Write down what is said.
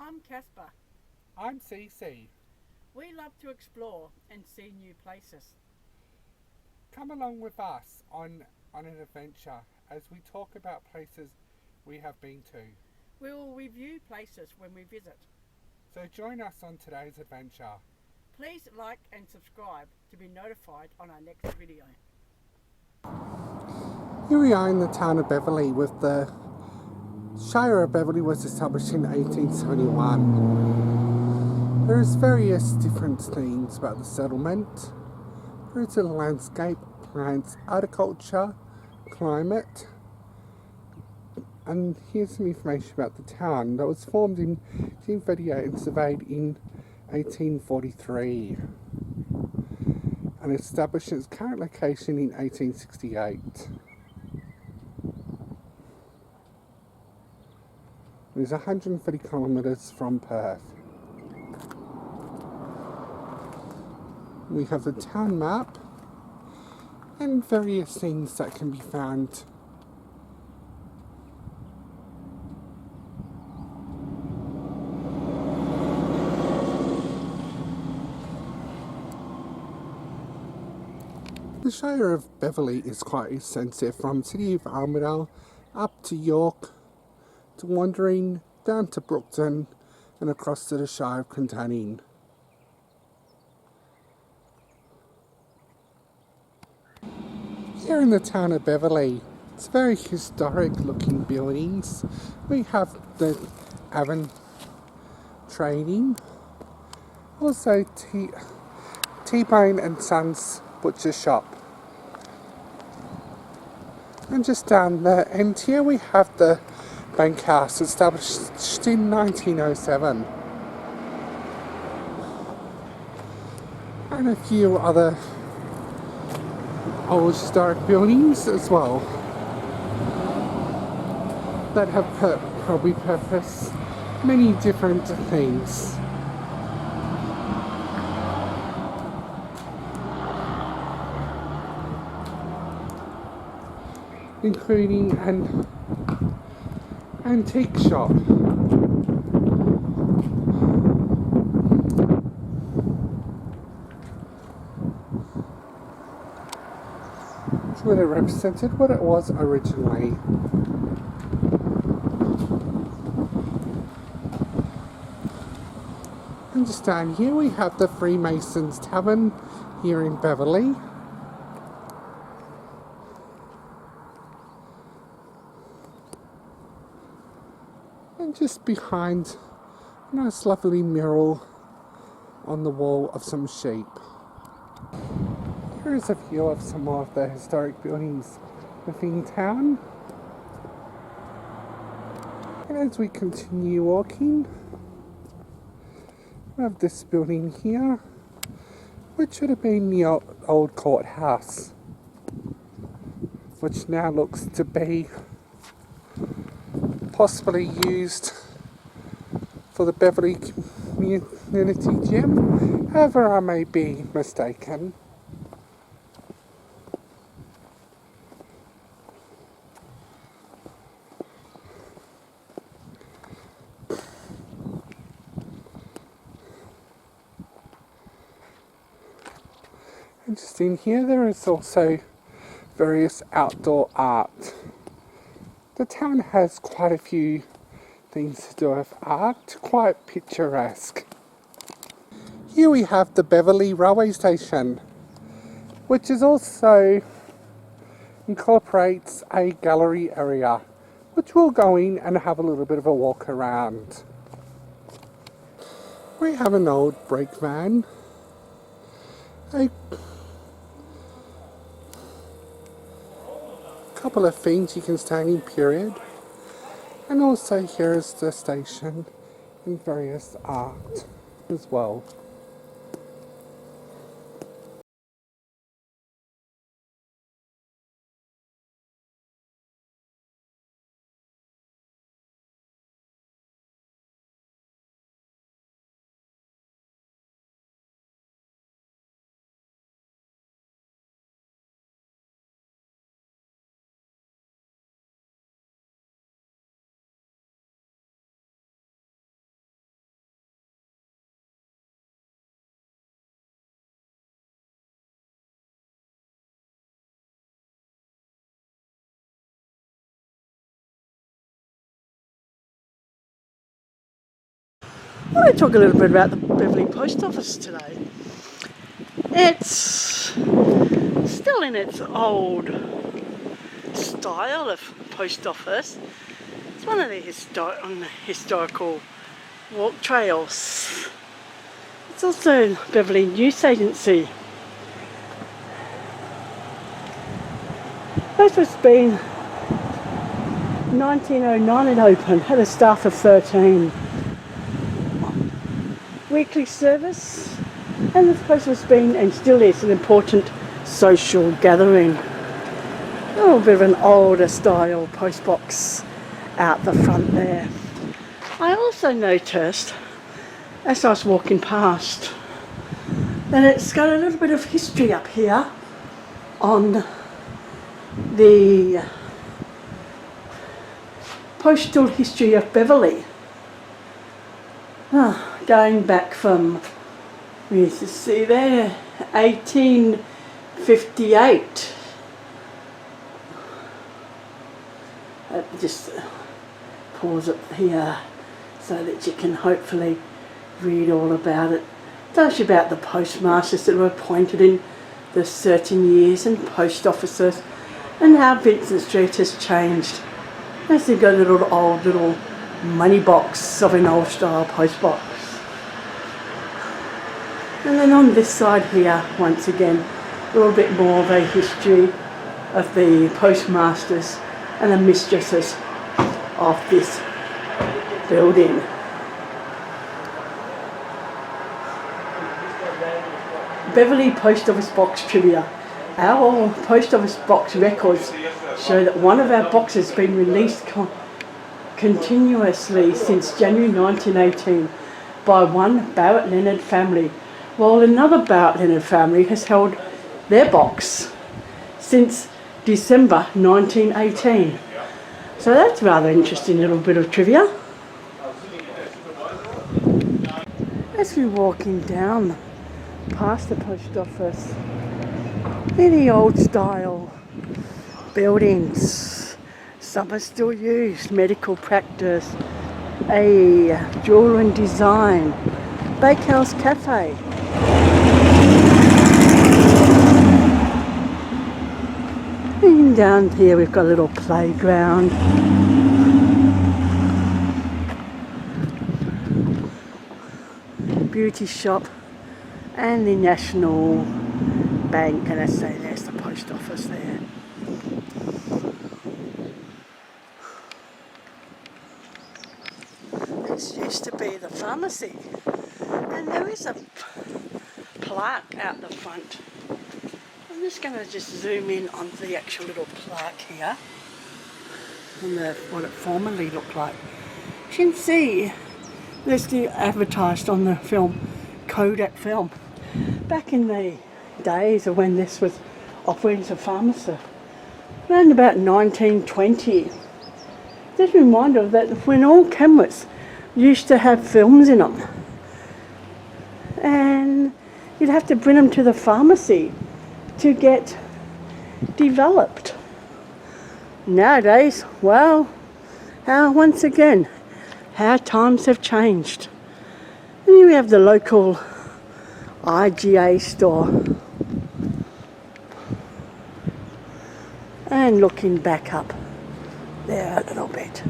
I'm Casper. I'm CC. We love to explore and see new places. Come along with us on an adventure as we talk about places we have been to. We will review places when we visit. So join us on today's adventure. Please like and subscribe to be notified on our next video. Here we are in the town of Beverley with the Shire of Beverley was established in 1871. There's various different things about the settlement. There's the landscape, plants, agriculture, climate, and here's some information about the town that was formed in 1838 and surveyed in 1843 and established its current location in 1868. It is 130 kilometres from Perth. We have the town map and various things that can be found. The Shire of Beverley is quite extensive, from the city of Armidale up to York, to wandering down to Brookton and across to the Shire of Brookton. Here in the town of Beverley, it's very historic looking buildings. We have the Avon Trading, also T-Bone and Sons Butcher Shop. And just down the end here we have the Bank House, established in 1907. And a few other old historic buildings as well that have probably purposed many different things. Including an antique shop. Which would have represented what it was originally. And just down here we have the Freemasons Tavern here in Beverley. And just behind, a nice lovely mural on the wall of some sheep. Here is a view of some of the historic buildings within town. And as we continue walking, we have this building here, which would have been the old courthouse, which now looks to be possibly used for the Beverley Community Gym. However, I may be mistaken. And just in here there is also various outdoor art. The town has quite a few things to do with art, quite picturesque. Here we have the Beverley Railway Station, which is also incorporates a gallery area, which we'll go in and have a little bit of a walk around. We have an old brake van, a couple of things you can stand in period, and also here is the station and various art as well. I want to talk a little bit about the Beverley Post Office today. It's still in its old style of post office. It's one of the historical walk trails. It's also Beverley News Agency. Post was been 1909 it opened, had a staff of 13. Weekly service, and the post has been and still is an important social gathering. A little bit of an older style post box out the front there. I also noticed as I was walking past that it's got a little bit of history up here on the postal history of Beverley. Going back from, we used to see there, 1858. Just pause it here so that you can hopefully read all about it. It tells you about the postmasters that were appointed in the certain years and post officers and how Vincent Street has changed. As they've got a little old little money box of an old style post box. And then on this side here, once again, a little bit more of a history of the postmasters and the mistresses of this building. Beverley Post Office Box Trivia. Our Post Office Box records show that one of our boxes has been released continuously since January 1918 by one Barrett Leonard family, while another Barrett Leonard family has held their box since December 1918. So that's a rather interesting little bit of trivia. As we're walking down past the post office, many old style buildings. Some are still used, medical practice, a jewellery and design, bakehouse cafe. And down here we've got a little playground. Beauty shop and the National Bank, and I say there's the post office there. This used to be the pharmacy, and there is a plaque out the front. I'm just going to zoom in on the actual little plaque here and what it formerly looked like. You can see there's still advertised on the film, Kodak film. Back in the days of when this was operating as a pharmacy, around about 1920. Just a reminder that when all cameras used to have films in them, and you'd have to bring them to the pharmacy to get developed. Nowadays, well, once again, how times have changed. And here we have the local IGA store. And looking back up there a little bit.